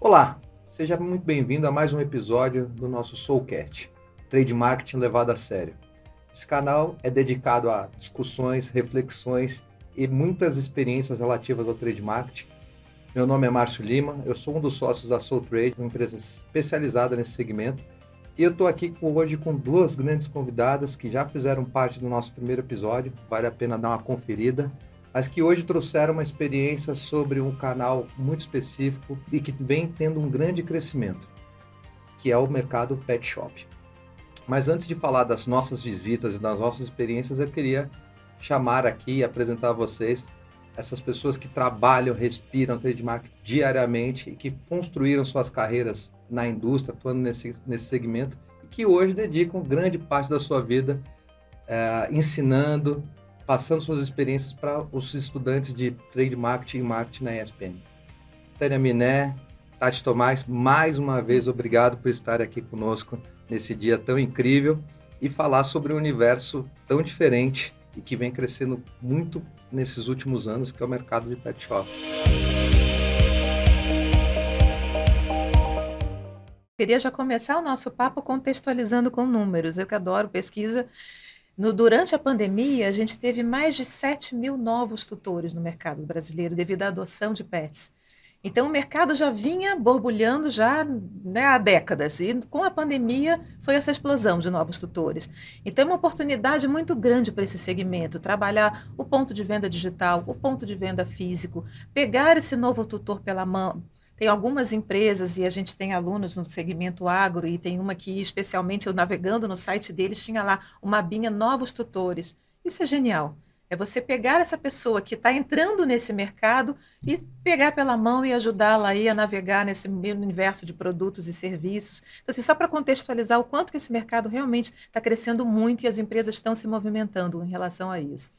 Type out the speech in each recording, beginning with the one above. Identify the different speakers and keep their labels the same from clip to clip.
Speaker 1: Olá, seja muito bem-vindo a mais um episódio do nosso Soulcast, Trade Marketing levado a sério. Esse canal é dedicado a discussões, reflexões e muitas experiências relativas ao Trade Marketing. Meu nome é Márcio Lima, eu sou um dos sócios da Soul Trade, uma empresa especializada nesse segmento, e eu estou aqui hoje com duas grandes convidadas que já fizeram parte do nosso primeiro episódio, vale a pena dar uma conferida, mas que hoje trouxeram uma experiência sobre um canal muito específico e que vem tendo um grande crescimento, que é o mercado pet shop. Mas antes de falar das nossas visitas e das nossas experiências, eu queria chamar aqui e apresentar a vocês essas pessoas que trabalham, respiram trade marketing diariamente e que construíram suas carreiras na indústria, atuando nesse segmento, e que hoje dedicam grande parte da sua vida ensinando, passando suas experiências para os estudantes de trade marketing e marketing na ESPM. Tânia Miné, Tati Tomás, mais uma vez obrigado por estar aqui conosco nesse dia tão incrível e falar sobre um universo tão diferente e que vem crescendo muito nesses últimos anos, que é o mercado de pet shop.
Speaker 2: Queria já começar o nosso papo contextualizando com números. Eu que adoro pesquisa. Durante a pandemia, a gente teve mais de 7 mil novos tutores no mercado brasileiro devido à adoção de pets. Então, o mercado já vinha borbulhando já, né, há décadas, e com a pandemia foi essa explosão de novos tutores. Então, é uma oportunidade muito grande para esse segmento, trabalhar o ponto de venda digital, o ponto de venda físico, pegar esse novo tutor pela mão. Tem algumas empresas e a gente tem alunos no segmento agro e tem uma que, especialmente, eu navegando no site deles, tinha lá uma abinha novos tutores. Isso é genial. É você pegar essa pessoa que está entrando nesse mercado e pegar pela mão e ajudá-la aí a navegar nesse universo de produtos e serviços. Então, assim, só para contextualizar o quanto que esse mercado realmente está crescendo muito e as empresas estão se movimentando em relação a isso.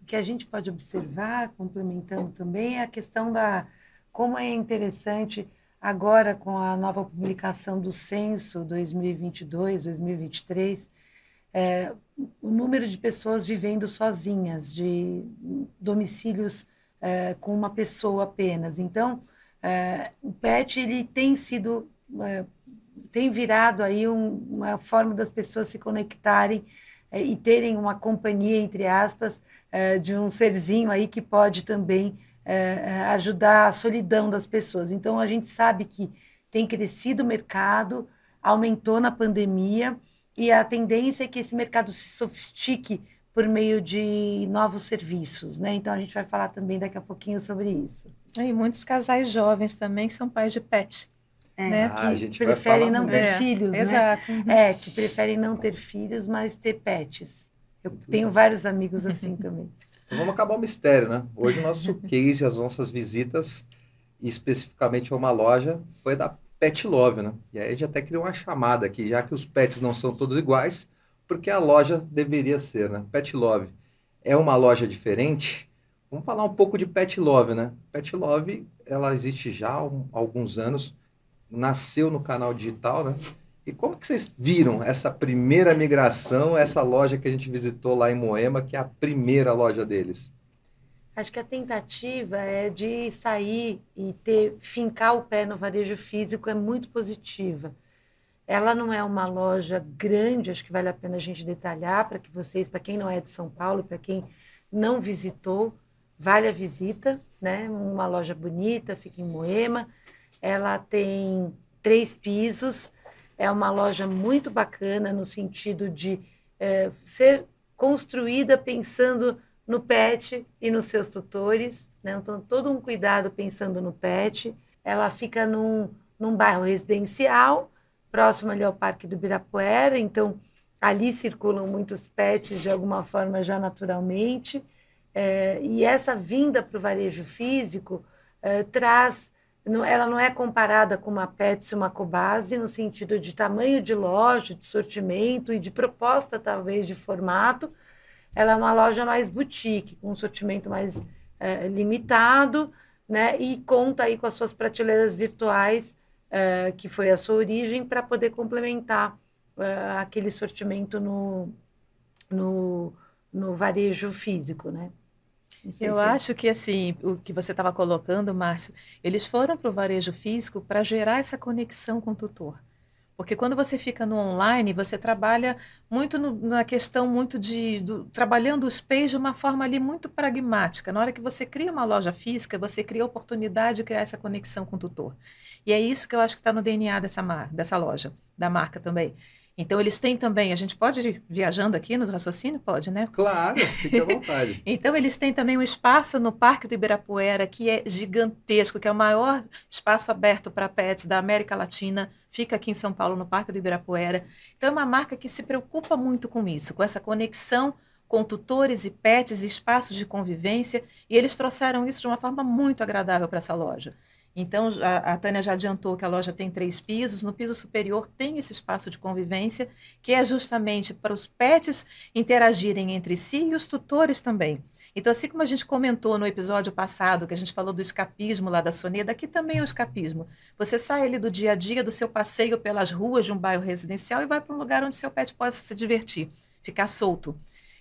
Speaker 3: O que a gente pode observar, complementando também, é a questão da como é interessante agora com a nova publicação do censo 2022, 2023, o número de pessoas vivendo sozinhas, de domicílios com uma pessoa apenas. Então, o PET ele tem sido, tem virado aí uma forma das pessoas se conectarem e terem uma companhia, entre aspas, de um serzinho aí que pode também ajudar a solidão das pessoas. Então, a gente sabe que tem crescido o mercado, aumentou na pandemia, e a tendência é que esse mercado se sofistique por meio de novos serviços, né? Então, a gente vai falar também daqui a pouquinho sobre isso.
Speaker 2: E muitos casais jovens também que são pais de pet. Né?
Speaker 3: Que preferem não ter filhos,
Speaker 2: exato.
Speaker 3: né? Que preferem não ter filhos, mas ter pets. Eu tenho vários amigos assim também.
Speaker 1: Então vamos acabar o mistério, né? Hoje o nosso case, as nossas visitas, especificamente a uma loja, foi da Pet Love, né? E aí a gente até criou uma chamada aqui, já que os pets não são todos iguais, porque a loja deveria ser, né? Pet Love é uma loja diferente. Vamos falar um pouco de Pet Love, né? Pet Love, ela existe já há alguns anos, nasceu no canal digital, né? E como que vocês viram essa primeira migração, essa loja que a gente visitou lá em Moema, que é a primeira loja deles?
Speaker 3: Acho que a tentativa é de sair e fincar o pé no varejo físico é muito positiva. Ela não é uma loja grande, acho que vale a pena a gente detalhar para que vocês, para quem não é de São Paulo, para quem não visitou, vale a visita, né? Uma loja bonita, fica em Moema. Ela tem 3 pisos, é uma loja muito bacana no sentido de ser construída pensando no pet e nos seus tutores, né? Então, todo um cuidado pensando no pet. Ela fica num bairro residencial, próximo ali ao Parque do Ibirapuera, então ali circulam muitos pets de alguma forma já naturalmente, e essa vinda para o varejo físico traz. Ela não é comparada com uma Pets e uma Cobasi no sentido de tamanho de loja, de sortimento e de proposta, talvez, de formato. Ela é uma loja mais boutique, com um sortimento mais limitado, né? E conta aí com as suas prateleiras virtuais, que foi a sua origem, para poder complementar aquele sortimento no varejo físico, né? Não sei
Speaker 2: Eu
Speaker 3: se...
Speaker 2: acho que assim, o que você estava colocando, Márcio, eles foram para o varejo físico para gerar essa conexão com o tutor. Porque quando você fica no online, você trabalha muito na questão muito trabalhando os pés de uma forma ali muito pragmática. Na hora que você cria uma loja física, você cria a oportunidade de criar essa conexão com o tutor. E é isso que eu acho que está no DNA dessa loja, da marca também. Então, eles têm também, a gente pode ir viajando aqui nos raciocínios? Pode, né?
Speaker 1: Claro, fique à vontade.
Speaker 2: Então, eles têm também um espaço no Parque do Ibirapuera que é gigantesco, que é o maior espaço aberto para pets da América Latina. Fica aqui em São Paulo, no Parque do Ibirapuera. Então, é uma marca que se preocupa muito com isso, com essa conexão com tutores e pets, espaços de convivência, e eles trouxeram isso de uma forma muito agradável para essa loja. Então, a Tânia já adiantou que a loja tem 3 pisos. No piso superior tem esse espaço de convivência, que é justamente para os pets interagirem entre si e os tutores também. Então, assim como a gente comentou no episódio passado, que a gente falou do escapismo lá da Soneda, aqui também é o escapismo. Você sai ali do dia a dia, do seu passeio pelas ruas de um bairro residencial e vai para um lugar onde seu pet possa se divertir, ficar solto.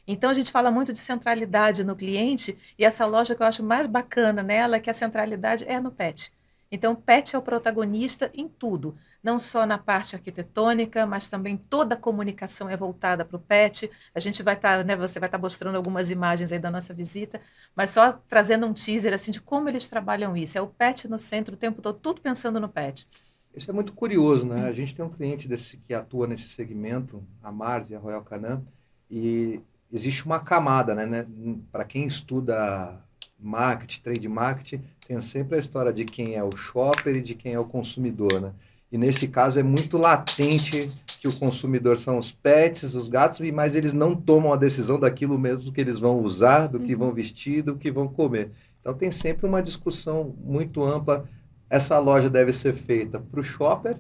Speaker 2: Então, a gente fala muito de centralidade no cliente, e essa loja que eu acho mais bacana nela é que a centralidade é no pet. Então, o pet é o protagonista em tudo, não só na parte arquitetônica, mas também toda a comunicação é voltada para o pet. A gente vai estar, né, você vai estar mostrando algumas imagens aí da nossa visita, mas só trazendo um teaser assim de como eles trabalham isso. É o pet no centro o tempo todo, tudo pensando no pet.
Speaker 1: Isso é muito curioso, né? A gente tem um cliente que atua nesse segmento, a Mars e a Royal Canin, e existe uma camada, né? Para quem estuda marketing, trade marketing, tem sempre a história de quem é o shopper e de quem é o consumidor, né? E nesse caso é muito latente que o consumidor são os pets, os gatos, mas eles não tomam a decisão daquilo mesmo que eles vão usar, do que vão vestir, do que vão comer. Então tem sempre uma discussão muito ampla. Essa loja deve ser feita para o shopper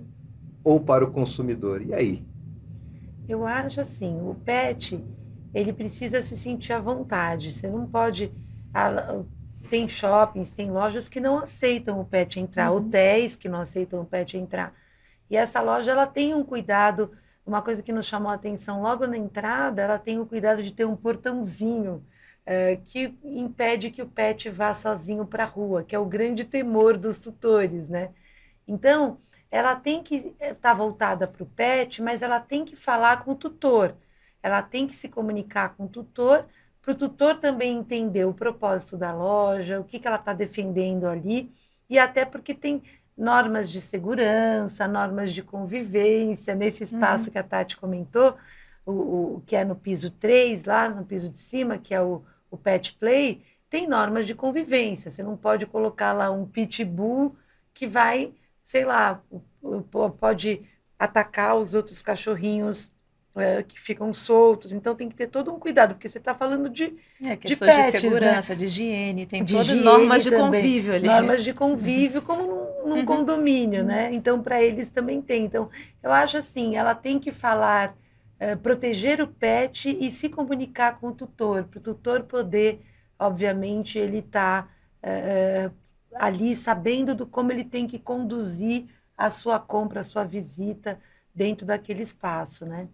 Speaker 1: ou para o consumidor? E aí?
Speaker 3: Eu acho assim, o pet, ele precisa se sentir à vontade. Você não pode... Tem shoppings, tem lojas que não aceitam o pet entrar, hotéis que não aceitam o pet entrar. E essa loja, ela tem um cuidado, uma coisa que nos chamou a atenção logo na entrada, ela tem o cuidado de ter um portãozinho que impede que o pet vá sozinho para a rua, que é o grande temor dos tutores, né? Então, ela tem que estar voltada para o pet, mas ela tem que falar com o tutor. Ela tem que se comunicar com o tutor, para o tutor também entender o propósito da loja, o que ela está defendendo ali, e até porque tem normas de segurança, normas de convivência, nesse espaço que a Tati comentou, o que é no piso 3, lá no piso de cima, que é o Pet Play, tem normas de convivência. Você não pode colocar lá um pitbull que vai, sei lá, pode atacar os outros cachorrinhos que ficam soltos. Então tem que ter todo um cuidado, porque você está falando de
Speaker 2: questões
Speaker 3: pets,
Speaker 2: de segurança,
Speaker 3: né?
Speaker 2: de higiene, tem
Speaker 3: De
Speaker 2: todas
Speaker 3: higiene
Speaker 2: normas de
Speaker 3: também.
Speaker 2: convívio ali.
Speaker 3: Normas de convívio, como num condomínio, né? Então, para eles também tem. Então, eu acho assim, ela tem que falar, proteger o pet e se comunicar com o tutor, para o tutor poder, obviamente, ele está ali sabendo como ele tem que conduzir a sua compra, a sua visita dentro daquele espaço, né?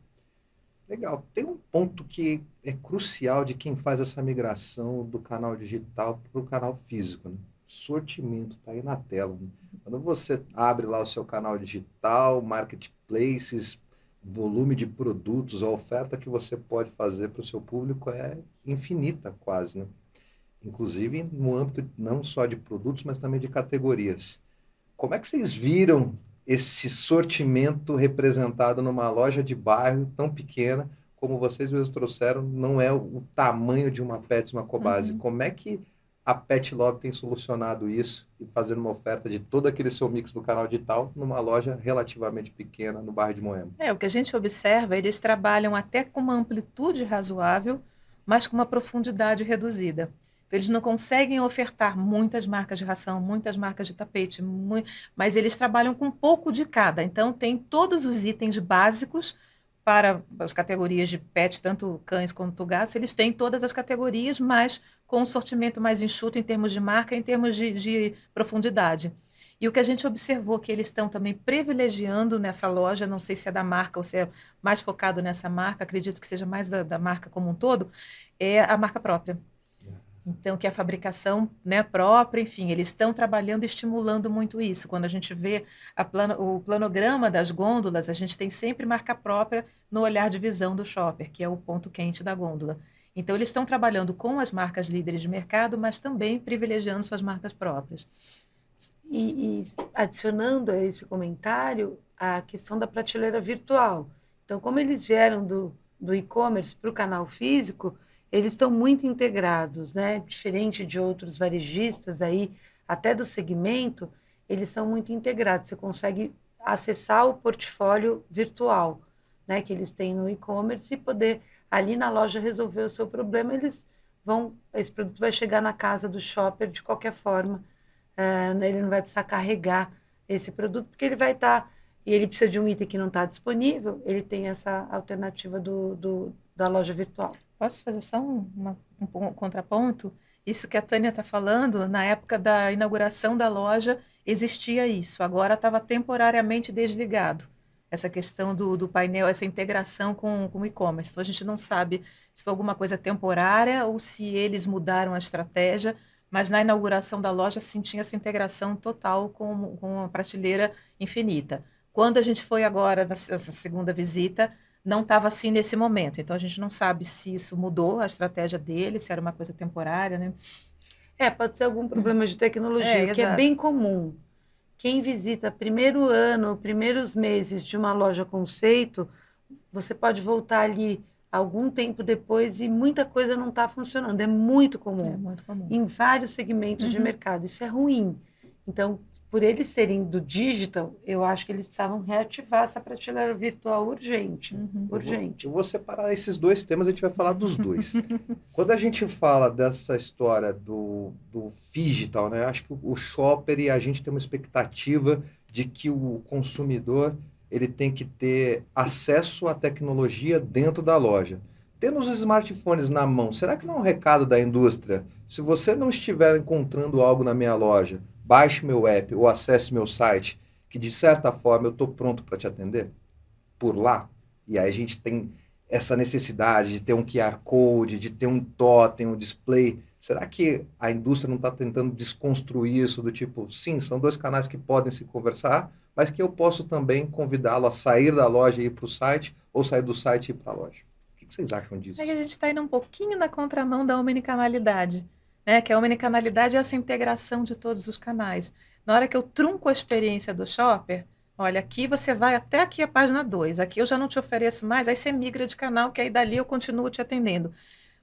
Speaker 1: Legal. Tem um ponto que é crucial de quem faz essa migração do canal digital para o canal físico, né? Sortimento, está aí na tela, né? Quando você abre lá o seu canal digital, marketplaces, volume de produtos, a oferta que você pode fazer para o seu público é infinita quase, né? Inclusive no âmbito não só de produtos, mas também de categorias. Como é que vocês viram esse sortimento representado numa loja de bairro tão pequena, como vocês mesmos trouxeram, não é o tamanho de uma Pets, uma Cobasi? Como é que a Pet Love tem solucionado isso e fazendo uma oferta de todo aquele seu mix do canal digital numa loja relativamente pequena no bairro de Moema?
Speaker 2: O que a gente observa, eles trabalham até com uma amplitude razoável, mas com uma profundidade reduzida. Então, eles não conseguem ofertar muitas marcas de ração, muitas marcas de tapete, mas eles trabalham com um pouco de cada. Então, tem todos os itens básicos para as categorias de pet, tanto cães quanto gatos. Eles têm todas as categorias, mas com um sortimento mais enxuto em termos de marca, em termos de profundidade. E o que a gente observou que eles estão também privilegiando nessa loja, não sei se é da marca ou se é mais focado nessa marca, acredito que seja mais da marca como um todo, é a marca própria. Então, que a fabricação, né, própria, enfim, eles estão trabalhando e estimulando muito isso. Quando a gente vê o planograma das gôndolas, a gente tem sempre marca própria no olhar de visão do shopper, que é o ponto quente da gôndola. Então, eles estão trabalhando com as marcas líderes de mercado, mas também privilegiando suas marcas próprias.
Speaker 3: E adicionando a esse comentário a questão da prateleira virtual. Então, como eles vieram do e-commerce para o canal físico, eles estão muito integrados, né? Diferente de outros varejistas aí, até do segmento, eles são muito integrados. Você consegue acessar o portfólio virtual, né, que eles têm no e-commerce e poder ali na loja resolver o seu problema. Esse produto vai chegar na casa do shopper de qualquer forma. Ele não vai precisar carregar esse produto, porque ele vai estar, e ele precisa de um item que não está disponível, ele tem essa alternativa da loja virtual.
Speaker 2: Posso fazer só um contraponto? Isso que a Tânia está falando, na época da inauguração da loja, existia isso. Agora estava temporariamente desligado. Essa questão do painel, essa integração com o e-commerce. Então, a gente não sabe se foi alguma coisa temporária ou se eles mudaram a estratégia, mas na inauguração da loja, sim, tinha essa integração total com a prateleira infinita. Quando a gente foi agora, nessa segunda visita, não estava assim nesse momento. Então, a gente não sabe se isso mudou a estratégia dele, se era uma coisa temporária, né?
Speaker 3: Pode ser algum problema de tecnologia, que é bem comum. Quem visita primeiro ano, primeiros meses de uma loja conceito, você pode voltar ali algum tempo depois e muita coisa não está funcionando. É muito comum.
Speaker 2: É muito comum.
Speaker 3: Em vários segmentos de mercado. Isso é ruim. Então, por eles serem do digital, eu acho que eles precisavam reativar essa prateleira virtual urgente. Urgente.
Speaker 1: Eu vou separar esses dois temas, a gente vai falar dos dois. Quando a gente fala dessa história do phygital, né, acho que o shopper e a gente tem uma expectativa de que o consumidor ele tem que ter acesso à tecnologia dentro da loja. Tendo os smartphones na mão, será que não é um recado da indústria? Se você não estiver encontrando algo na minha loja, baixe meu app ou acesse meu site, que de certa forma eu estou pronto para te atender por lá. E aí a gente tem essa necessidade de ter um QR Code, de ter um totem, um display. Será que a indústria não está tentando desconstruir isso do tipo, sim, são dois canais que podem se conversar, mas que eu posso também convidá-lo a sair da loja e ir para o site, ou sair do site e ir para a loja? O que vocês acham disso?
Speaker 2: É que a gente está indo um pouquinho na contramão da omnicanalidade, né? Que a omnicanalidade é essa integração de todos os canais. Na hora que eu trunco a experiência do shopper, olha, aqui você vai até aqui a página 2, aqui eu já não te ofereço mais, aí você migra de canal, que aí dali eu continuo te atendendo.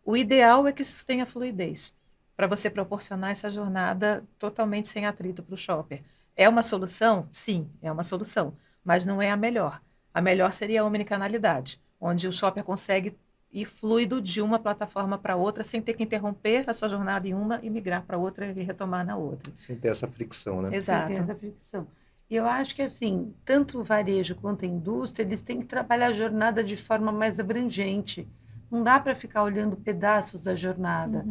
Speaker 2: O ideal é que isso tenha fluidez, para você proporcionar essa jornada totalmente sem atrito para o shopper. É uma solução? Sim, é uma solução, mas não é a melhor. A melhor seria a omnicanalidade, onde o shopper consegue ir fluido de uma plataforma para outra, sem ter que interromper a sua jornada em uma e migrar para outra e retomar na outra.
Speaker 1: Sem ter essa fricção, né?
Speaker 2: Exato.
Speaker 3: Sem ter essa fricção. E eu acho que, assim, tanto o varejo quanto a indústria, eles têm que trabalhar a jornada de forma mais abrangente. Não dá para ficar olhando pedaços da jornada,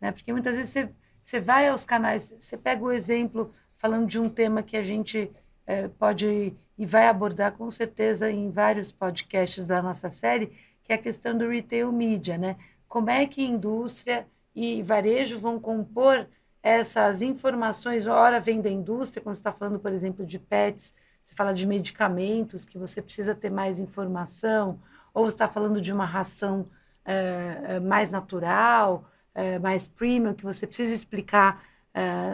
Speaker 3: né? Porque muitas vezes você vai aos canais, você pega o exemplo falando de um tema que a gente pode e vai abordar com certeza em vários podcasts da nossa série, que é a questão do retail media, né? Como é que indústria e varejo vão compor essas informações? Ora vem da indústria, quando você está falando, por exemplo, de pets, você fala de medicamentos, que você precisa ter mais informação, ou você está falando de uma ração mais natural, mais premium, que você precisa explicar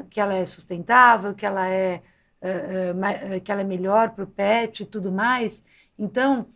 Speaker 3: que ela é sustentável, que ela é melhor para o pet e tudo mais. Então,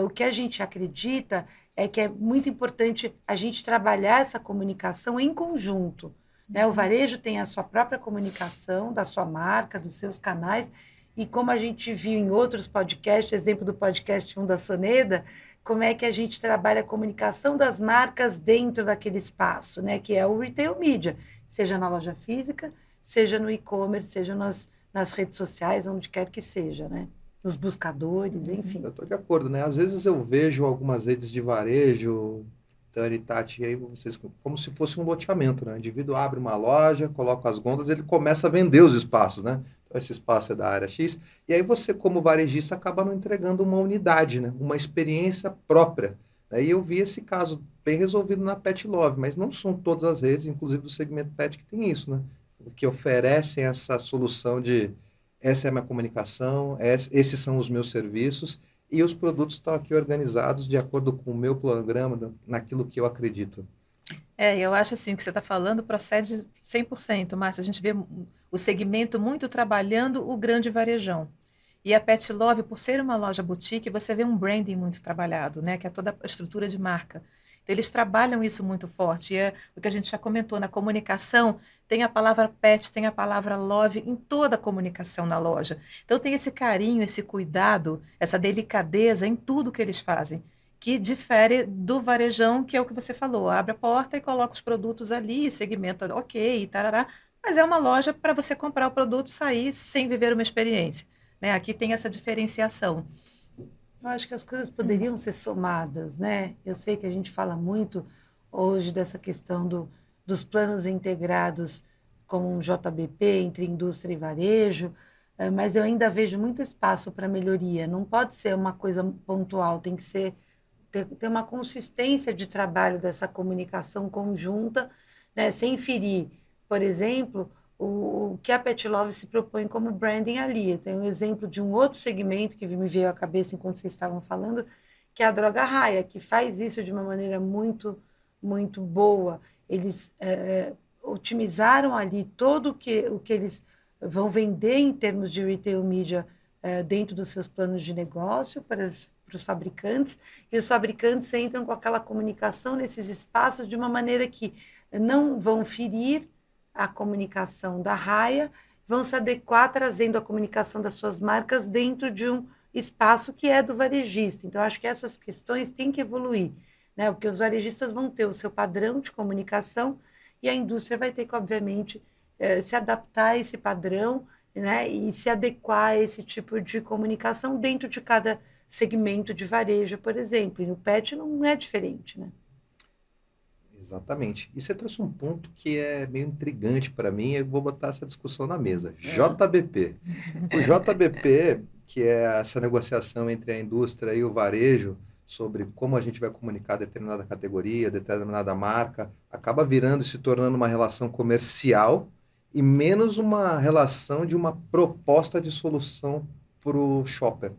Speaker 3: o que a gente acredita é que é muito importante a gente trabalhar essa comunicação em conjunto, né? O varejo tem a sua própria comunicação, da sua marca, dos seus canais, e como a gente viu em outros podcasts, exemplo do podcast Fundacioneda, como é que a gente trabalha a comunicação das marcas dentro daquele espaço, né? Que é o retail media, seja na loja física, seja no e-commerce, seja nas redes sociais, onde quer que seja, né? Nos buscadores, enfim.
Speaker 1: Eu estou de acordo, né? Às vezes eu vejo algumas redes de varejo, Tani, Tati, e aí vocês, como se fosse um loteamento, né? O indivíduo abre uma loja, coloca as gôndolas, ele começa a vender os espaços, né? Então, esse espaço é da área X, e aí você, como varejista, acaba não entregando uma unidade, né? Uma experiência própria. Né? E eu vi esse caso bem resolvido na Pet Love, mas não são todas as redes, inclusive do segmento pet, que tem isso, né? Que oferecem essa solução de essa é a minha comunicação, esses são os meus serviços, e os produtos estão aqui organizados de acordo com o meu programa, naquilo que eu acredito.
Speaker 2: Eu acho assim, o que você está falando procede 100%, Márcio. A gente vê o segmento muito trabalhando o grande varejão. E a Pet Love, por ser uma loja boutique, você vê um branding muito trabalhado, né? Que é toda a estrutura de marca. Então, eles trabalham isso muito forte. E é o que a gente já comentou na comunicação, tem a palavra pet, tem a palavra love em toda a comunicação na loja. Então, tem esse carinho, esse cuidado, essa delicadeza em tudo que eles fazem, que difere do varejão, que é o que você falou. Abre a porta e coloca os produtos ali, segmenta, ok, tarará. Mas é uma loja para você comprar o produto e sair sem viver uma experiência, né? Aqui tem essa diferenciação.
Speaker 3: Eu acho que as coisas poderiam ser somadas, né? Eu sei que a gente fala muito hoje dessa questão dos planos integrados como um JBP entre indústria e varejo, mas eu ainda vejo muito espaço para melhoria. Não pode ser uma coisa pontual, tem que ser ter uma consistência de trabalho dessa comunicação conjunta, né? Sem ferir, por exemplo, o que a Pet Love se propõe como branding ali. Eu tenho um exemplo de um outro segmento que me veio à cabeça enquanto vocês estavam falando, que é a Droga Raia, que faz isso de uma maneira muito, muito boa. Eles otimizaram ali todo o que eles vão vender em termos de retail media dentro dos seus planos de negócio para os fabricantes, e os fabricantes entram com aquela comunicação nesses espaços de uma maneira que não vão ferir a comunicação da Raia, vão se adequar trazendo a comunicação das suas marcas dentro de um espaço que é do varejista. Então, acho que essas questões têm que evoluir, né? Porque os varejistas vão ter o seu padrão de comunicação e a indústria vai ter que, obviamente, se adaptar a esse padrão, né? E se adequar a esse tipo de comunicação dentro de cada segmento de varejo, por exemplo. E no pet não é diferente, né?
Speaker 1: Exatamente. E você trouxe um ponto que é meio intrigante para mim, eu vou botar essa discussão na mesa. JBP. O JBP, que é essa negociação entre a indústria e o varejo sobre como a gente vai comunicar determinada categoria, determinada marca, acaba virando e se tornando uma relação comercial e menos uma relação de uma proposta de solução para o shopper.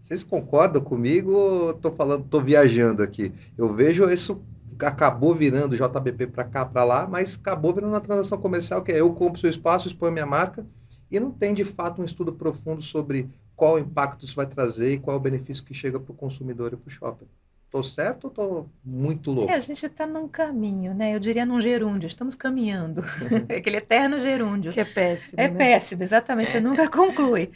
Speaker 1: Vocês concordam comigo ou estou viajando aqui? Eu vejo isso acabou virando JBP para cá, para lá, mas acabou virando uma transação comercial que é eu compro seu espaço, exponho minha marca e não tem de fato um estudo profundo sobre qual impacto isso vai trazer e qual é o benefício que chega para o consumidor e para o shopper. Estou certo ou estou muito louco?
Speaker 2: A gente está num caminho, né? Eu diria num gerúndio, estamos caminhando. Aquele eterno gerúndio.
Speaker 3: Que é péssimo,
Speaker 2: É
Speaker 3: né?
Speaker 2: péssimo, exatamente, você nunca conclui.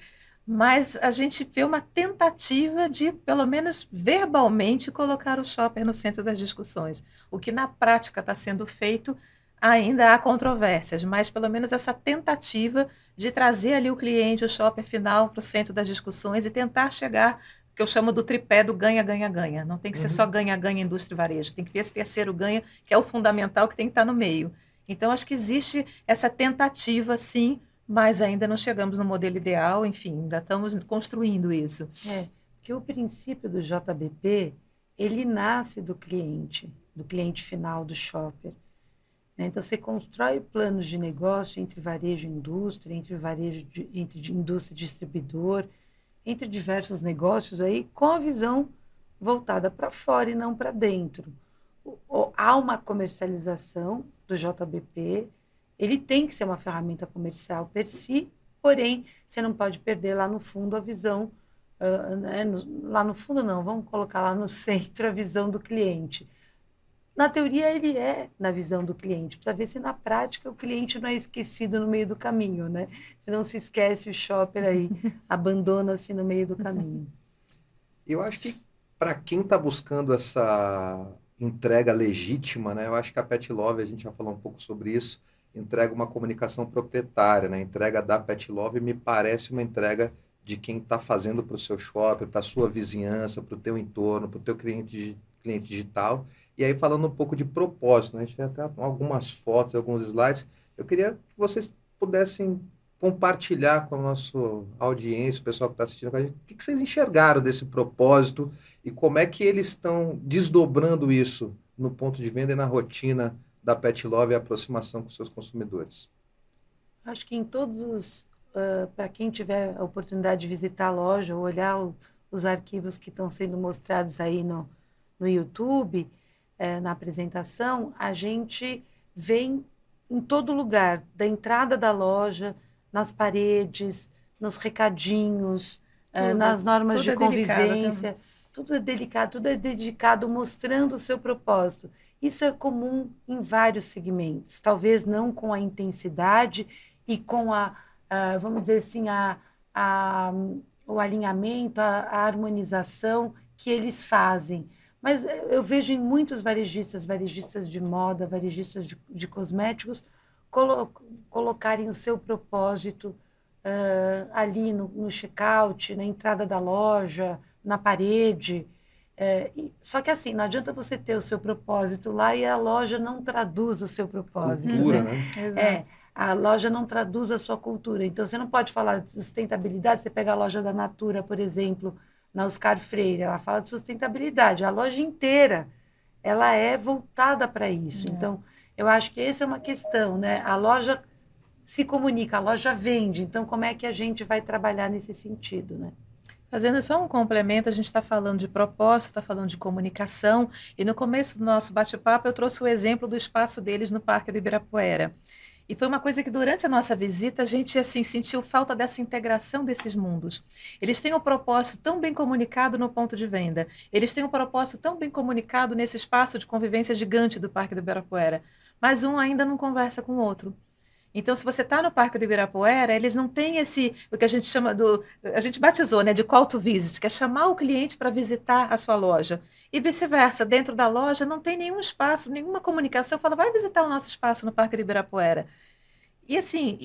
Speaker 2: Mas a gente vê uma tentativa de, pelo menos verbalmente, colocar o shopper no centro das discussões. O que na prática está sendo feito, ainda há controvérsias, mas pelo menos essa tentativa de trazer ali o cliente, o shopper final, para o centro das discussões e tentar chegar, que eu chamo do tripé do ganha, ganha, ganha. Não tem que ser só ganha, ganha, indústria e varejo. Tem que ter esse terceiro ganha, que é o fundamental, que tem que estar no meio. Então, acho que existe essa tentativa, sim, mas ainda não chegamos no modelo ideal, enfim, ainda estamos construindo isso.
Speaker 3: Que o princípio do JBP, ele nasce do cliente final, do shopper. Né? Então, você constrói planos de negócio entre varejo e indústria, entre indústria e distribuidor, entre diversos negócios aí, com a visão voltada para fora e não para dentro. Há uma comercialização do JBP, ele tem que ser uma ferramenta comercial per si, porém, você não pode perder lá no fundo a visão, lá no fundo não, vamos colocar lá no centro a visão do cliente. Na teoria, ele é na visão do cliente, precisa ver se na prática o cliente não é esquecido no meio do caminho, né? Se não se esquece o shopper aí, abandona-se no meio do caminho.
Speaker 1: Eu acho que para quem está buscando essa entrega legítima, né? Eu acho que a Pet Love, a gente já falou um pouco sobre isso, entrega uma comunicação proprietária, né? A entrega da Pet Love me parece uma entrega de quem está fazendo para o seu shopping, para a sua vizinhança, para o teu entorno, para o teu cliente digital. E aí, falando um pouco de propósito, né? A gente tem até algumas fotos, alguns slides. Eu queria que vocês pudessem compartilhar com a nossa audiência, o pessoal que está assistindo com a gente, o que vocês enxergaram desse propósito e como é que eles estão desdobrando isso no ponto de venda e na rotina da Pet Love e a aproximação com seus consumidores?
Speaker 3: Acho que em todos os, para quem tiver a oportunidade de visitar a loja ou olhar os arquivos que estão sendo mostrados aí no YouTube, na apresentação, a gente vem em todo lugar, da entrada da loja, nas paredes, nos recadinhos, nas normas de convivência. Tudo é delicado, tudo é dedicado mostrando o seu propósito. Isso é comum em vários segmentos, talvez não com a intensidade e com vamos dizer assim, o alinhamento, a harmonização que eles fazem. Mas eu vejo em muitos varejistas de moda, varejistas de cosméticos, colocarem o seu propósito ali no check-out, na entrada da loja, na parede. Só que assim, não adianta você ter o seu propósito lá e a loja não traduz o seu propósito.
Speaker 1: Cultura,
Speaker 3: né?
Speaker 2: Exato.
Speaker 3: A loja não traduz a sua cultura. Então, você não pode falar de sustentabilidade, você pega a loja da Natura, por exemplo, na Oscar Freire, ela fala de sustentabilidade. A loja inteira, ela é voltada para isso. Então, eu acho que essa é uma questão, né? A loja se comunica, a loja vende. Então, como é que a gente vai trabalhar nesse sentido, né?
Speaker 2: Fazendo só um complemento, a gente está falando de propósito, está falando de comunicação, e no começo do nosso bate-papo eu trouxe o exemplo do espaço deles no Parque do Ibirapuera. E foi uma coisa que durante a nossa visita a gente assim sentiu falta dessa integração desses mundos. Eles têm um propósito tão bem comunicado no ponto de venda, eles têm um propósito tão bem comunicado nesse espaço de convivência gigante do Parque do Ibirapuera, mas um ainda não conversa com o outro. Então, se você está no Parque do Ibirapuera, eles não têm o que a gente chama a gente batizou, né, de call to visit, que é chamar o cliente para visitar a sua loja. E vice-versa, dentro da loja não tem nenhum espaço, nenhuma comunicação, fala, vai visitar o nosso espaço no Parque do Ibirapuera. E assim,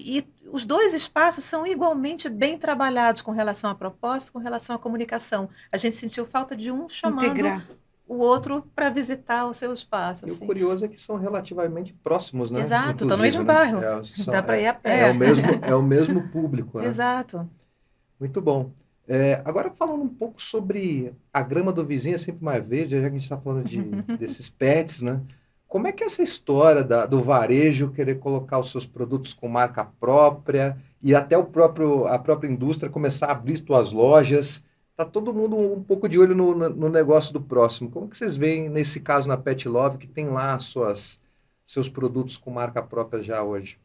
Speaker 2: os dois espaços são igualmente bem trabalhados com relação a propósito, com relação à comunicação. A gente sentiu falta de um chamando
Speaker 3: Integrar
Speaker 2: o outro para visitar o seu espaço.
Speaker 1: E
Speaker 2: assim.
Speaker 1: o curioso é que são relativamente próximos, né?
Speaker 2: Exato, estão no
Speaker 1: Inclusive,
Speaker 2: mesmo
Speaker 1: né?
Speaker 2: bairro.
Speaker 3: Dá para ir a pé.
Speaker 1: É o mesmo público, né?
Speaker 2: Exato.
Speaker 1: Muito bom. Agora, falando um pouco sobre a grama do vizinho é sempre mais verde, já que a gente está falando desses pets, né? Como é que é essa história do varejo querer colocar os seus produtos com marca própria e até a própria indústria começar a abrir suas lojas? Está todo mundo um pouco de olho no negócio do próximo. Como que vocês veem, nesse caso, na Pet Love, que tem lá seus produtos com marca própria já hoje?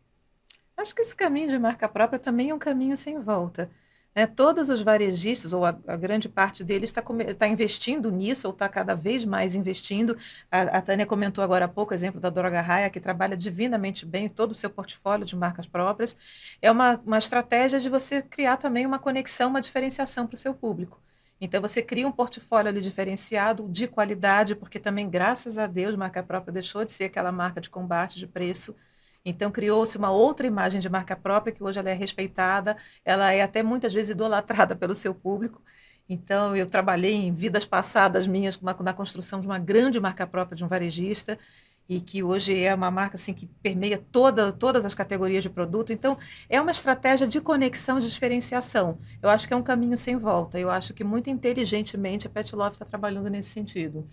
Speaker 2: Acho que esse caminho de marca própria também é um caminho sem volta. Né? Todos os varejistas, ou a grande parte deles, está investindo nisso, ou está cada vez mais investindo. A Tânia comentou agora há pouco o exemplo da Droga Raia, que trabalha divinamente bem todo o seu portfólio de marcas próprias. É uma estratégia de você criar também uma conexão, uma diferenciação para o seu público. Então, você cria um portfólio ali diferenciado, de qualidade, porque também, graças a Deus, marca própria deixou de ser aquela marca de combate de preço. Então, criou-se uma outra imagem de marca própria, que hoje ela é respeitada, ela é até muitas vezes idolatrada pelo seu público. Então, eu trabalhei em vidas passadas minhas na construção de uma grande marca própria de um varejista, e que hoje é uma marca assim, que permeia todas as categorias de produto. Então, é uma estratégia de conexão, de diferenciação. Eu acho que é um caminho sem volta. Eu acho que muito inteligentemente a Pet Love está trabalhando nesse sentido.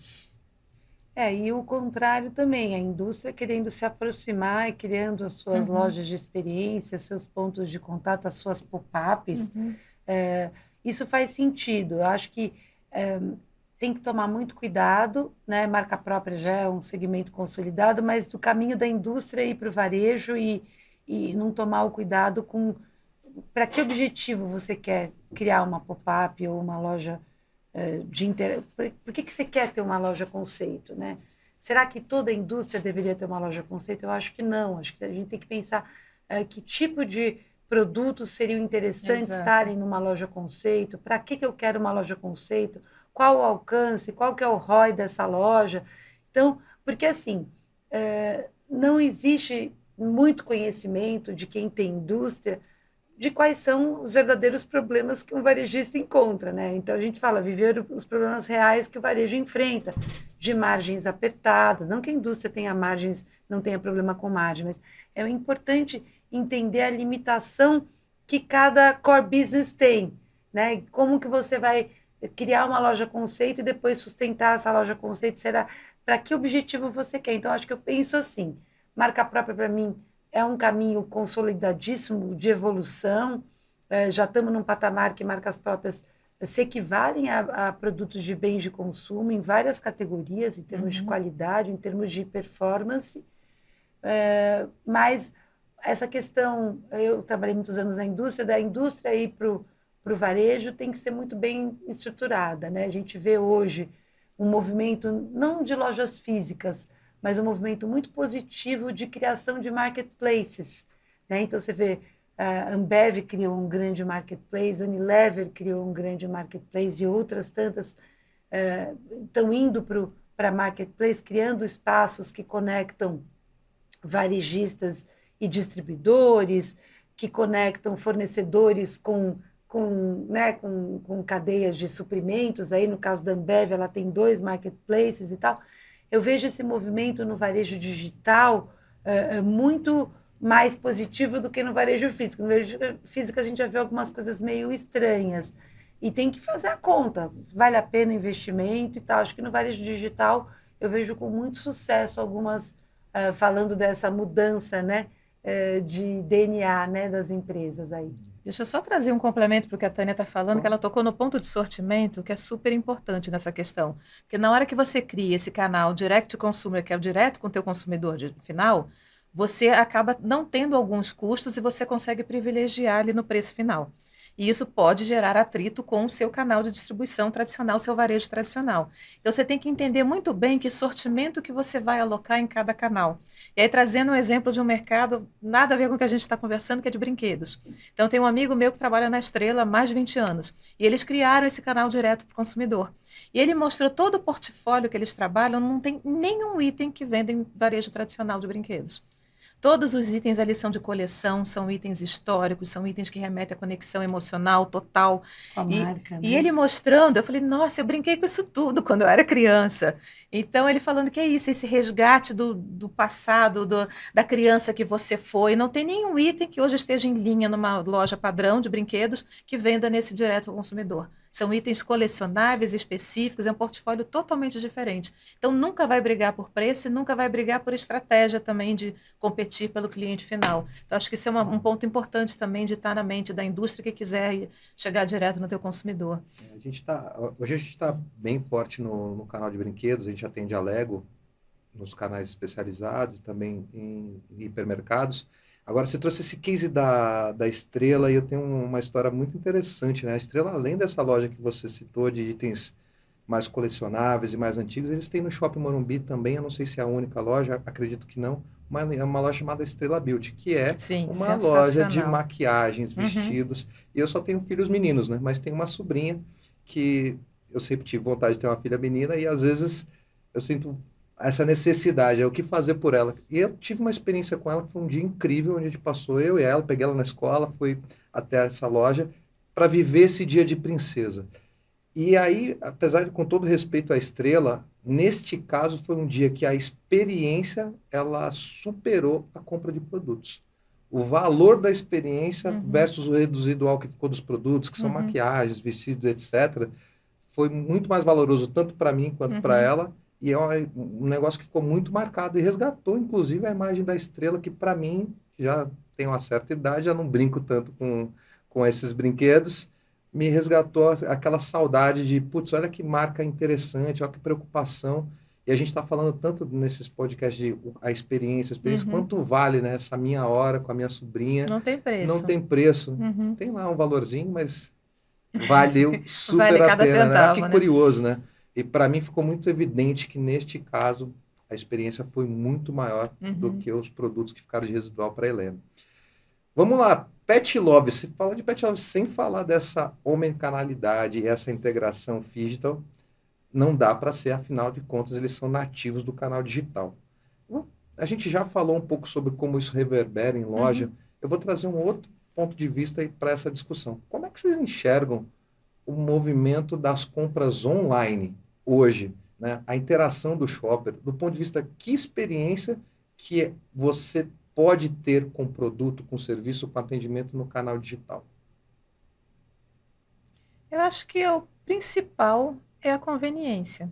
Speaker 3: E o contrário também, a indústria querendo se aproximar e criando as suas lojas de experiência, seus pontos de contato, as suas pop-ups. Isso faz sentido. Eu acho que tem que tomar muito cuidado, né? Marca própria já é um segmento consolidado, mas do caminho da indústria ir para o varejo e não tomar o cuidado com... Para que objetivo você quer criar uma pop-up ou uma loja Por que você quer ter uma loja conceito, né? Será que toda a indústria deveria ter uma loja conceito? Eu acho que não. Acho que a gente tem que pensar que tipo de produtos seriam interessantes estarem numa loja conceito. Para que eu quero uma loja conceito? Qual o alcance? Qual que é o ROI dessa loja? Então, porque assim, não existe muito conhecimento de quem tem indústria de quais são os verdadeiros problemas que um varejista encontra, né? Então, a gente fala, viver os problemas reais que o varejo enfrenta, de margens apertadas, não que a indústria tenha margens, não tenha problema com margem, mas é importante entender a limitação que cada core business tem, né? Como que você vai criar uma loja conceito e depois sustentar essa loja conceito, será para que objetivo você quer. Então, acho que eu penso assim, marca própria para mim é um caminho consolidadíssimo de evolução, já estamos num patamar que marcas próprias se equivalem a produtos de bens de consumo em várias categorias, em termos de qualidade, em termos de performance, mas essa questão, eu trabalhei muitos anos na indústria, da indústria ir para o varejo tem que ser muito bem estruturada, né? A gente vê hoje um movimento, não de lojas físicas, mas um movimento muito positivo de criação de marketplaces, né? Então, você vê, a Ambev criou um grande marketplace, Unilever criou um grande marketplace e outras tantas estão indo para marketplace, criando espaços que conectam varejistas e distribuidores, que conectam fornecedores com cadeias de suprimentos. Aí, no caso da Ambev, ela tem 2 marketplaces e tal. Eu vejo esse movimento no varejo digital muito mais positivo do que no varejo físico. No varejo físico, a gente já vê algumas coisas meio estranhas. E tem que fazer a conta. Vale a pena o investimento e tal. Acho que no varejo digital, eu vejo com muito sucesso algumas, falando dessa mudança, né, de DNA, né, das empresas aí.
Speaker 2: Deixa eu só trazer um complemento para o que a Tânia está falando, que ela tocou no ponto de sortimento, que é super importante nessa questão. Porque na hora que você cria esse canal direct to consumer, que é o direto com o teu consumidor final, você acaba não tendo alguns custos e você consegue privilegiar ali no preço final. E isso pode gerar atrito com o seu canal de distribuição tradicional, seu varejo tradicional. Então, você tem que entender muito bem que sortimento que você vai alocar em cada canal. E aí, trazendo um exemplo de um mercado, nada a ver com o que a gente está conversando, que é de brinquedos. Então, tem um amigo meu que trabalha na Estrela há mais de 20 anos. E eles criaram esse canal direto para o consumidor. E ele mostrou todo o portfólio que eles trabalham, não tem nenhum item que venda em varejo tradicional de brinquedos. Todos os itens ali são de coleção, são itens históricos, são itens que remetem à conexão emocional total.
Speaker 3: Com a marca, né?
Speaker 2: E ele mostrando, eu falei, nossa, eu brinquei com isso tudo quando eu era criança. Então, ele falando que é isso, esse resgate do passado, da criança que você foi. Não tem nenhum item que hoje esteja em linha numa loja padrão de brinquedos que venda nesse direto ao consumidor. São itens colecionáveis específicos, é um portfólio totalmente diferente. Então, nunca vai brigar por preço e nunca vai brigar por estratégia também de competir pelo cliente final. Então, acho que isso é um ponto importante também de estar na mente da indústria que quiser chegar direto no teu consumidor.
Speaker 1: Hoje a gente está bem forte no canal de brinquedos, a gente atende a Lego nos canais especializados, também em hipermercados. Agora, você trouxe esse case da Estrela e eu tenho uma história muito interessante, né? A Estrela, além dessa loja que você citou de itens mais colecionáveis e mais antigos, eles têm no Shopping Morumbi também, eu não sei se é a única loja, acredito que não, é uma loja chamada Estrela Beauty, que é
Speaker 2: Sim,
Speaker 1: uma loja de
Speaker 2: sensacional.
Speaker 1: maquiagens, vestidos, e eu só tenho filhos meninos, né? Mas tenho uma sobrinha que eu sempre tive vontade de ter uma filha menina e às vezes eu sinto essa necessidade, é o que fazer por ela. E eu tive uma experiência com ela que foi um dia incrível, onde a gente passou, eu e ela, peguei ela na escola, fui até essa loja para viver esse dia de princesa. E aí, apesar de, com todo respeito à Estrela, neste caso foi um dia que a experiência, ela superou a compra de produtos. O valor da experiência versus o residual que ficou dos produtos, que são maquiagens, vestidos, etc., foi muito mais valoroso tanto para mim quanto para ela. E é um negócio que ficou muito marcado e resgatou, inclusive, a imagem da Estrela, que para mim, já tenho uma certa idade, já não brinco tanto com esses brinquedos, me resgatou aquela saudade de, putz, olha que marca interessante, olha que preocupação. E a gente está falando tanto nesses podcasts de a experiência, quanto vale, né, essa minha hora com a minha sobrinha.
Speaker 2: Não tem preço.
Speaker 1: Não tem preço. Tem lá um valorzinho, mas valeu super
Speaker 2: Vale
Speaker 1: a
Speaker 2: cada
Speaker 1: pena,
Speaker 2: centavo,
Speaker 1: né? Que
Speaker 2: né?
Speaker 1: curioso, né? E para mim ficou muito evidente que neste caso a experiência foi muito maior do que os produtos que ficaram de residual para a Helena. Vamos lá, Pet Love. Se fala de Pet Love sem falar dessa omnicanalidade e essa integração digital, não dá para ser, afinal de contas, eles são nativos do canal digital. A gente já falou um pouco sobre como isso reverbera em loja. Eu vou trazer um outro ponto de vista para essa discussão. Como é que vocês enxergam o movimento das compras online hoje, né? A interação do shopper, do ponto de vista que experiência que você pode ter com produto, com serviço, com atendimento no canal digital?
Speaker 2: Eu acho que o principal é a conveniência.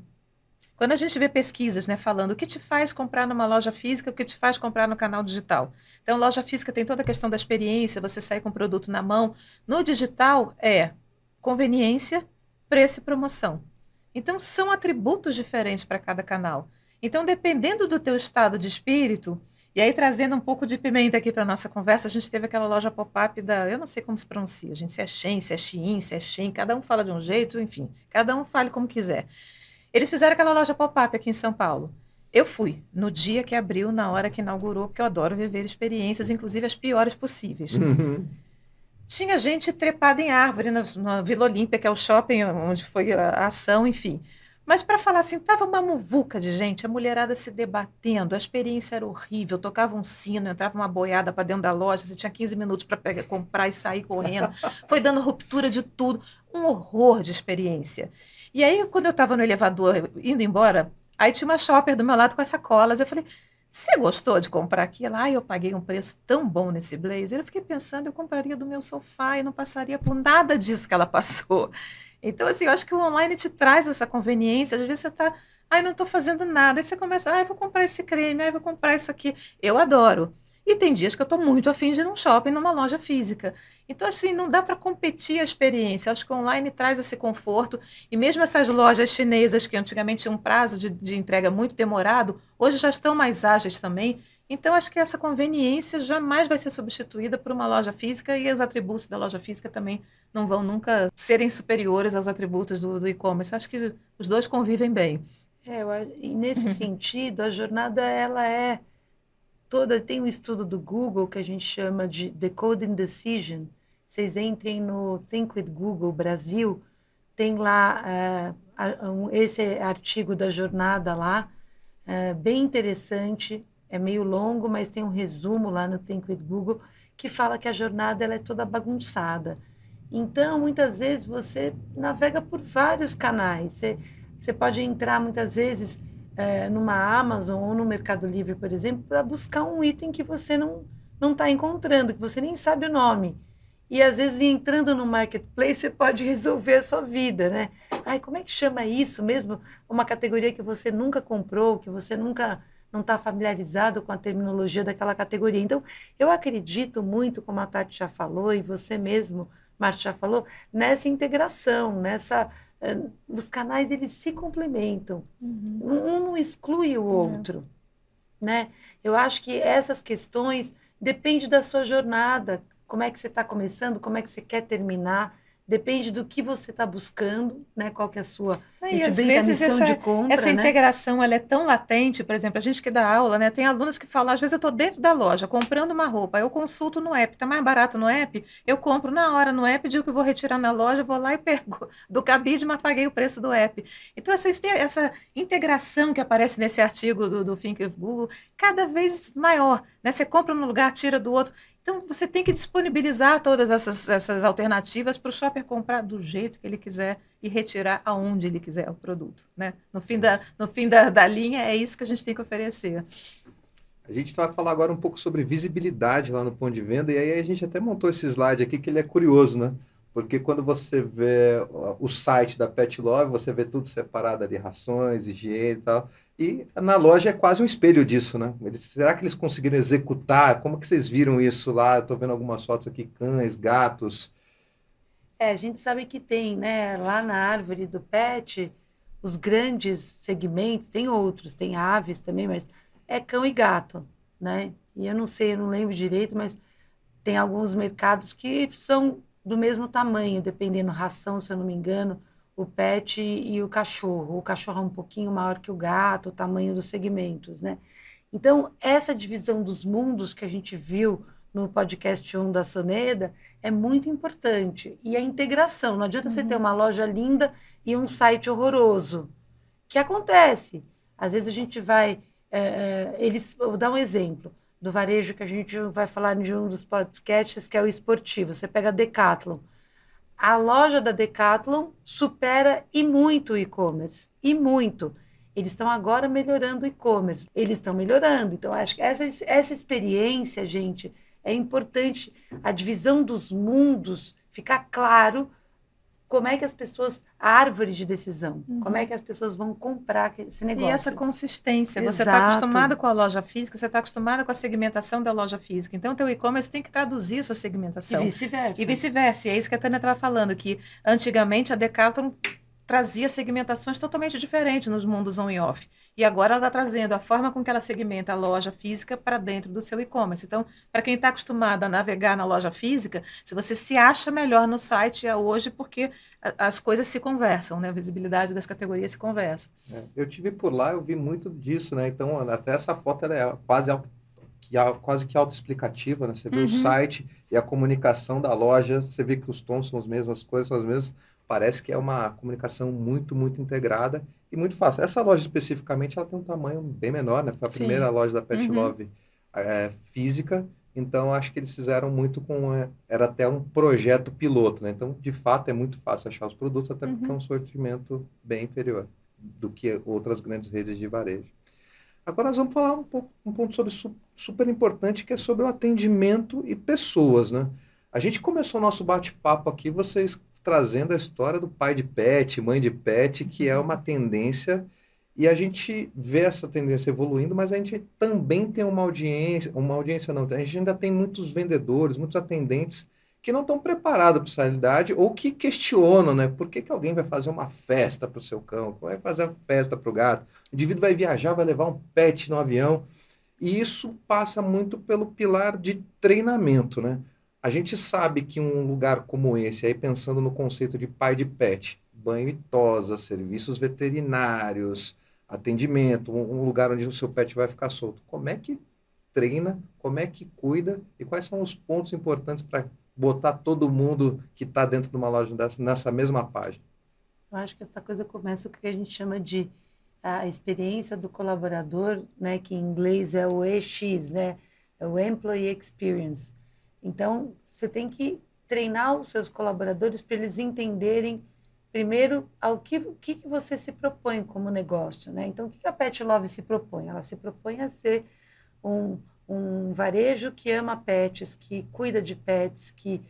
Speaker 2: Quando a gente vê pesquisas, né, falando o que te faz comprar numa loja física, o que te faz comprar no canal digital. Então, loja física tem toda a questão da experiência, você sai com o produto na mão. No digital é conveniência, preço e promoção. Então, são atributos diferentes para cada canal. Então, dependendo do teu estado de espírito, e aí trazendo um pouco de pimenta aqui para a nossa conversa, a gente teve aquela loja pop-up eu não sei como se pronuncia, gente, se é Shein, se é Shein, se é Shein, cada um fala de um jeito, enfim, cada um fale como quiser. Eles fizeram aquela loja pop-up aqui em São Paulo. Eu fui no dia que abriu, na hora que inaugurou, porque eu adoro viver experiências, inclusive as piores possíveis. Tinha gente trepada em árvore na Vila Olímpia, que é o shopping onde foi a ação, enfim. Mas para falar assim, tava uma muvuca de gente, a mulherada se debatendo, a experiência era horrível, tocava um sino, entrava uma boiada para dentro da loja, você tinha 15 minutos para comprar e sair correndo, foi dando ruptura de tudo, um horror de experiência. E aí, quando eu estava no elevador indo embora, aí tinha uma shopper do meu lado com as sacolas, eu falei, você gostou de comprar aquilo? Eu paguei um preço tão bom nesse blazer, eu fiquei pensando, eu compraria do meu sofá e não passaria por nada disso que ela passou. Então, assim, eu acho que o online te traz essa conveniência. Às vezes você está, não estou fazendo nada. Aí você começa, vou comprar esse creme, vou comprar isso aqui. Eu adoro. E tem dias que eu estou muito afim de ir num shopping, numa loja física. Então, assim, não dá para competir a experiência. Eu acho que o online traz esse conforto. E mesmo essas lojas chinesas, que antigamente tinham um prazo de entrega muito demorado, hoje já estão mais ágeis também. Então, acho que essa conveniência jamais vai ser substituída por uma loja física e os atributos da loja física também não vão nunca serem superiores aos atributos do e-commerce. Acho que os dois convivem bem.
Speaker 3: E nesse sentido, a jornada ela é toda. Tem um estudo do Google que a gente chama de Decoding Decision. Vocês entrem no Think with Google Brasil, tem lá esse artigo da jornada lá, bem interessante. É meio longo, mas tem um resumo lá no Think with Google que fala que a jornada ela é toda bagunçada. Então, muitas vezes, você navega por vários canais. Você pode entrar, muitas vezes, numa Amazon ou no Mercado Livre, por exemplo, para buscar um item que você não está encontrando, que você nem sabe o nome. E, às vezes, entrando no Marketplace, você pode resolver a sua vida, né? Como é que chama isso mesmo? Uma categoria que você nunca comprou, que você nunca... não está familiarizado com a terminologia daquela categoria. Então, eu acredito muito, como a Tati já falou, e você mesmo, Márcio, já falou, nessa integração, os canais, eles se complementam. Um não exclui o outro. Né? Eu acho que essas questões dependem da sua jornada, como é que você está começando, como é que você quer terminar, depende do que você está buscando, né? Qual que é a sua
Speaker 2: às vezes
Speaker 3: missão de compra,
Speaker 2: essa integração ela é tão latente, por exemplo, a gente que dá aula, né? Tem alunos que falam, às vezes eu estou dentro da loja comprando uma roupa, eu consulto no app, está mais barato no app, eu compro na hora no app, digo que vou retirar na loja, vou lá e pego do cabide, mas paguei o preço do app. Então, essa integração que aparece nesse artigo do Think of Google, cada vez maior, né? Você compra num lugar, tira do outro. Então, você tem que disponibilizar todas essas alternativas para o shopper comprar do jeito que ele quiser e retirar aonde ele quiser o produto. Né? No fim da linha, é isso que a gente tem que oferecer.
Speaker 1: A gente vai falar agora um pouco sobre visibilidade lá no ponto de venda, e aí a gente até montou esse slide aqui, que ele é curioso, né? Porque quando você vê o site da Pet Love, você vê tudo separado ali, rações, higiene e tal. E na loja é quase um espelho disso, né? Será que eles conseguiram executar? Como que vocês viram isso lá? Estou vendo algumas fotos aqui, cães, gatos.
Speaker 3: A gente sabe que tem, né? Lá na árvore do pet, os grandes segmentos, tem outros, tem aves também, mas é cão e gato, né? E eu não sei, eu não lembro direito, mas tem alguns mercados que são do mesmo tamanho, dependendo ração, se eu não me engano, o pet e o cachorro. O cachorro é um pouquinho maior que o gato, o tamanho dos segmentos, né? Então, essa divisão dos mundos que a gente viu no podcast 1 da Soneda é muito importante. E a integração, não adianta você ter uma loja linda e um site horroroso. Que acontece? Às vezes a gente vai... vou dar um exemplo do varejo que a gente vai falar de um dos podcasts, que é o esportivo. Você pega a Decathlon. A loja da Decathlon supera e muito o e-commerce. E muito. Eles estão agora melhorando o e-commerce. Eles estão melhorando. Então, acho que essa experiência, gente, é importante. A divisão dos mundos, ficar claro como é que as pessoas, a árvore de decisão, como é que as pessoas vão comprar esse negócio.
Speaker 2: E essa consistência, você está
Speaker 3: Exato.
Speaker 2: acostumado com a loja física, você está acostumado com a segmentação da loja física, então o teu e-commerce tem que traduzir essa segmentação.
Speaker 3: E vice-versa.
Speaker 2: E vice-versa, e é isso que a Tânia estava falando, que antigamente a Decathlon trazia segmentações totalmente diferentes nos mundos on e off. E agora ela está trazendo a forma com que ela segmenta a loja física para dentro do seu e-commerce. Então, para quem está acostumado a navegar na loja física, se você se acha melhor no site é hoje porque as coisas se conversam, né? A visibilidade das categorias se conversa.
Speaker 1: Eu tive por lá, eu vi muito disso, né? Então, até essa foto ela é quase que autoexplicativa, né? Você vê o site e a comunicação da loja, você vê que os tons são os mesmos, as coisas são as mesmas. Parece que é uma comunicação muito, muito integrada e muito fácil. Essa loja especificamente, ela tem um tamanho bem menor, né? Foi a primeira loja da Pet Love física, então acho que eles fizeram muito era até um projeto piloto, né? Então, de fato, é muito fácil achar os produtos, até porque é um sortimento bem inferior do que outras grandes redes de varejo. Agora nós vamos falar um ponto sobre super importante, que é sobre o atendimento e pessoas, né? A gente começou o nosso bate-papo aqui, vocês trazendo a história do pai de pet, mãe de pet, que é uma tendência, e a gente vê essa tendência evoluindo, mas a gente também tem uma audiência não, a gente ainda tem muitos vendedores, muitos atendentes que não estão preparados para essa realidade ou que questionam, né? Por que alguém vai fazer uma festa para o seu cão? Como é que vai fazer uma festa para o gato? O indivíduo vai viajar, vai levar um pet no avião, e isso passa muito pelo pilar de treinamento, né? A gente sabe que um lugar como esse, aí pensando no conceito de pai de pet, banho e tosa, serviços veterinários, atendimento, um lugar onde o seu pet vai ficar solto. Como é que treina, como é que cuida e quais são os pontos importantes para botar todo mundo que está dentro de uma loja dessa nessa mesma página?
Speaker 3: Eu acho que essa coisa começa com o que a gente chama de a experiência do colaborador, né, que em inglês é o EX, né, é o Employee Experience. Então, você tem que treinar os seus colaboradores para eles entenderem, primeiro, ao que você se propõe como negócio, né? Então, o que a Pet Love se propõe? Ela se propõe a ser um varejo que ama pets, que cuida de pets, que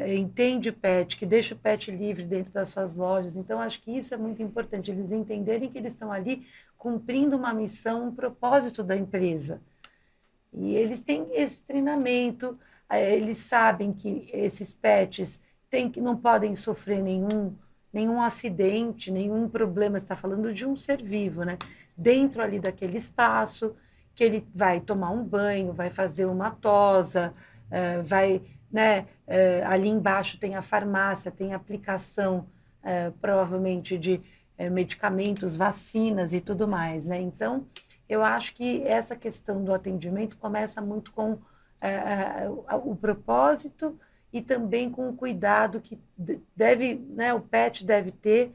Speaker 3: entende o pet, que deixa o pet livre dentro das suas lojas. Então, acho que isso é muito importante, eles entenderem que eles estão ali cumprindo uma missão, um propósito da empresa. E eles têm esse treinamento, eles sabem que esses pets não podem sofrer nenhum acidente, nenhum problema. Você está falando de um ser vivo, né? Dentro ali daquele espaço, que ele vai tomar um banho, vai fazer uma tosa, né? Ali embaixo tem a farmácia, tem a aplicação, provavelmente, de medicamentos, vacinas e tudo mais, né? Então, eu acho que essa questão do atendimento começa muito com o propósito e também com o cuidado que deve, né, o pet deve ter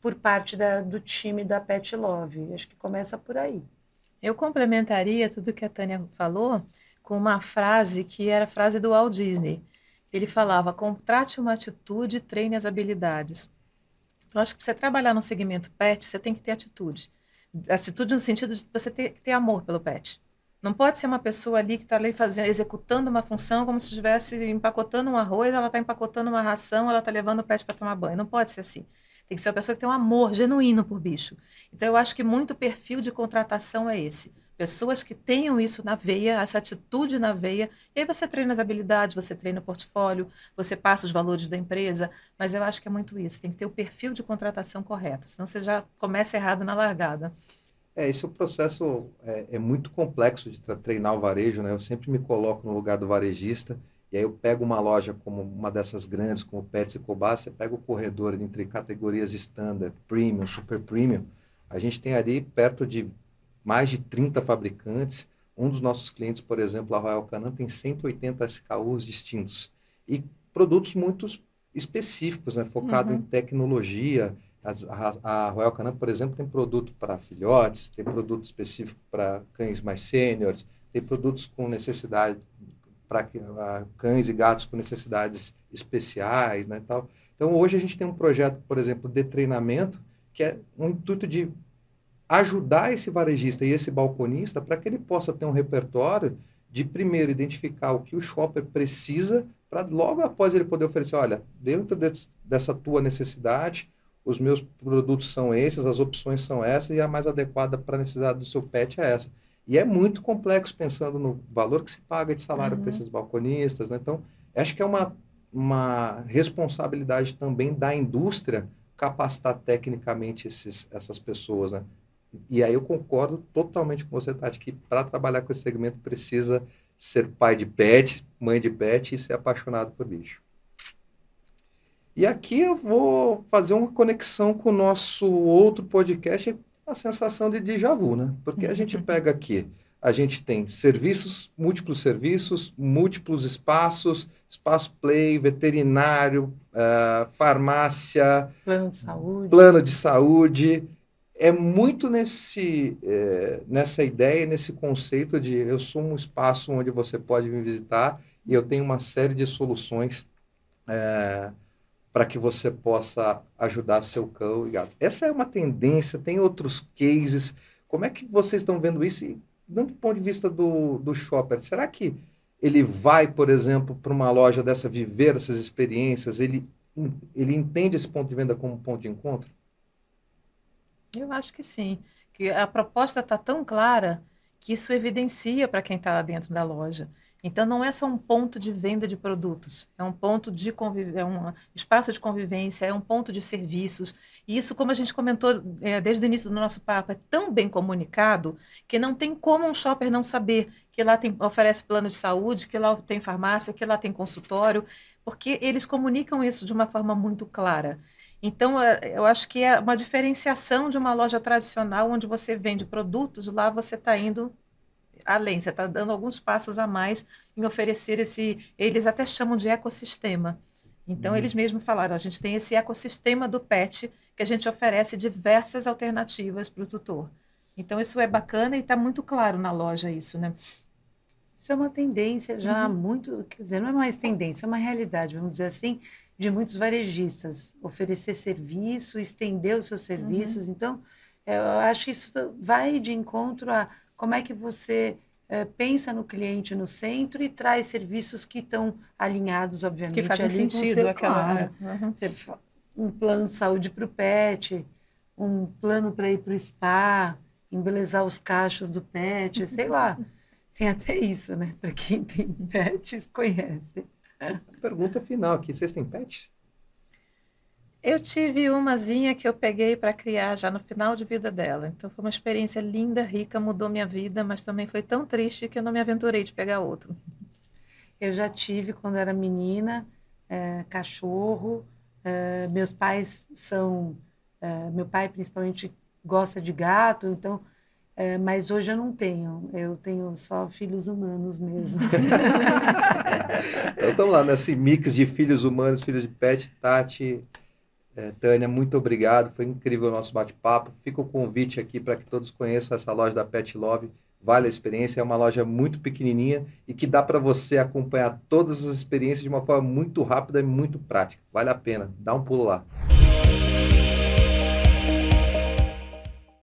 Speaker 3: por parte do time da Pet Love. Acho que começa por aí.
Speaker 2: Eu complementaria tudo que a Tânia falou com uma frase que era a frase do Walt Disney. Ele falava: contrate uma atitude e treine as habilidades. Então, acho que para você trabalhar no segmento pet, você tem que ter atitude. Atitude no sentido de você ter que ter amor pelo pet. Não pode ser uma pessoa ali que está ali executando uma função como se estivesse empacotando um arroz, ela está empacotando uma ração, ela está levando o pet para tomar banho. Não pode ser assim. Tem que ser uma pessoa que tem um amor genuíno por bicho. Então, eu acho que muito perfil de contratação é esse. Pessoas que tenham isso na veia, essa atitude na veia, e aí você treina as habilidades, você treina o portfólio, você passa os valores da empresa, mas eu acho que é muito isso. Tem que ter o perfil de contratação correto, senão você já começa errado na largada.
Speaker 1: Esse processo é muito complexo de treinar o varejo, né? Eu sempre me coloco no lugar do varejista, e aí eu pego uma loja como uma dessas grandes, como Pets e Cobas, você pega o corredor entre categorias standard, premium, super premium, a gente tem ali perto de mais de 30 fabricantes. Um dos nossos clientes, por exemplo, a Royal Canin, tem 180 SKUs distintos, e produtos muito específicos, né? Focado em tecnologia. A Royal Canin, por exemplo, tem produto para filhotes, tem produto específico para cães mais sêniores, tem produtos com necessidade para cães e gatos com necessidades especiais, né, tal. Então, hoje a gente tem um projeto, por exemplo, de treinamento, que é um intuito de ajudar esse varejista e esse balconista para que ele possa ter um repertório de primeiro identificar o que o shopper precisa, para logo após ele poder oferecer, olha, dentro dessa tua necessidade, os meus produtos são esses, as opções são essas, e a mais adequada para a necessidade do seu pet é essa. E é muito complexo pensando no valor que se paga de salário para esses balconistas, né? Então, acho que é uma responsabilidade também da indústria capacitar tecnicamente essas pessoas, né? E aí eu concordo totalmente com você, Tati, que para trabalhar com esse segmento precisa ser pai de pet, mãe de pet e ser apaixonado por bicho. E aqui eu vou fazer uma conexão com o nosso outro podcast, a sensação de déjà vu, né? Porque a gente pega aqui, a gente tem múltiplos espaços, espaço play, veterinário, farmácia, plano de saúde. É muito nessa ideia, nesse conceito de eu sou um espaço onde você pode me visitar e eu tenho uma série de soluções para que você possa ajudar seu cão e gato. Essa é uma tendência, tem outros cases. Como é que vocês estão vendo isso? E, do ponto de vista do shopper, será que ele vai, por exemplo, para uma loja dessa, viver essas experiências? Ele entende esse ponto de venda como um ponto de encontro?
Speaker 2: Eu acho que sim, que a proposta está tão clara que isso evidencia para quem está dentro da loja. Então, não é só um ponto de venda de produtos, é um ponto de é um espaço de convivência, é um ponto de serviços. E isso, como a gente comentou desde o início do nosso papo, é tão bem comunicado que não tem como um shopper não saber que lá oferece plano de saúde, que lá tem farmácia, que lá tem consultório, porque eles comunicam isso de uma forma muito clara. Então, eu acho que é uma diferenciação de uma loja tradicional, onde você vende produtos, lá você está indo além, você está dando alguns passos a mais em oferecer eles até chamam de ecossistema. Então, eles mesmos falaram, a gente tem esse ecossistema do pet, que a gente oferece diversas alternativas para o tutor. Então, isso é bacana e está muito claro na loja isso, né?
Speaker 3: Isso é uma tendência já muito, quer dizer, não é mais tendência, é uma realidade, vamos dizer assim, de muitos varejistas, oferecer serviço, estender os seus serviços. Então, eu acho que isso vai de encontro a como é que você pensa no cliente no centro e traz serviços que estão alinhados, obviamente,
Speaker 2: que fazem
Speaker 3: ali
Speaker 2: sentido.
Speaker 3: Claro. Um plano de saúde para o pet, um plano para ir para o spa, embelezar os cachos do pet, sei lá. Tem até isso, né? Para quem tem pets, conhece.
Speaker 1: Pergunta final aqui, vocês têm pet?
Speaker 2: Eu tive umazinha que eu peguei para criar já no final de vida dela. Então foi uma experiência linda, rica, mudou minha vida, mas também foi tão triste que eu não me aventurei de pegar outro.
Speaker 3: Eu já tive, quando era menina, cachorro. Meus pais são... meu pai, principalmente, gosta de gato, então... mas hoje eu não tenho. Eu tenho só filhos humanos mesmo.
Speaker 1: Então, estamos lá nesse mix de filhos humanos, filhos de pet. Tati, Tânia, muito obrigado. Foi incrível o nosso bate-papo. Fica o convite aqui para que todos conheçam essa loja da Pet Love. Vale a experiência. É uma loja muito pequenininha e que dá para você acompanhar todas as experiências de uma forma muito rápida e muito prática. Vale a pena. Dá um pulo lá.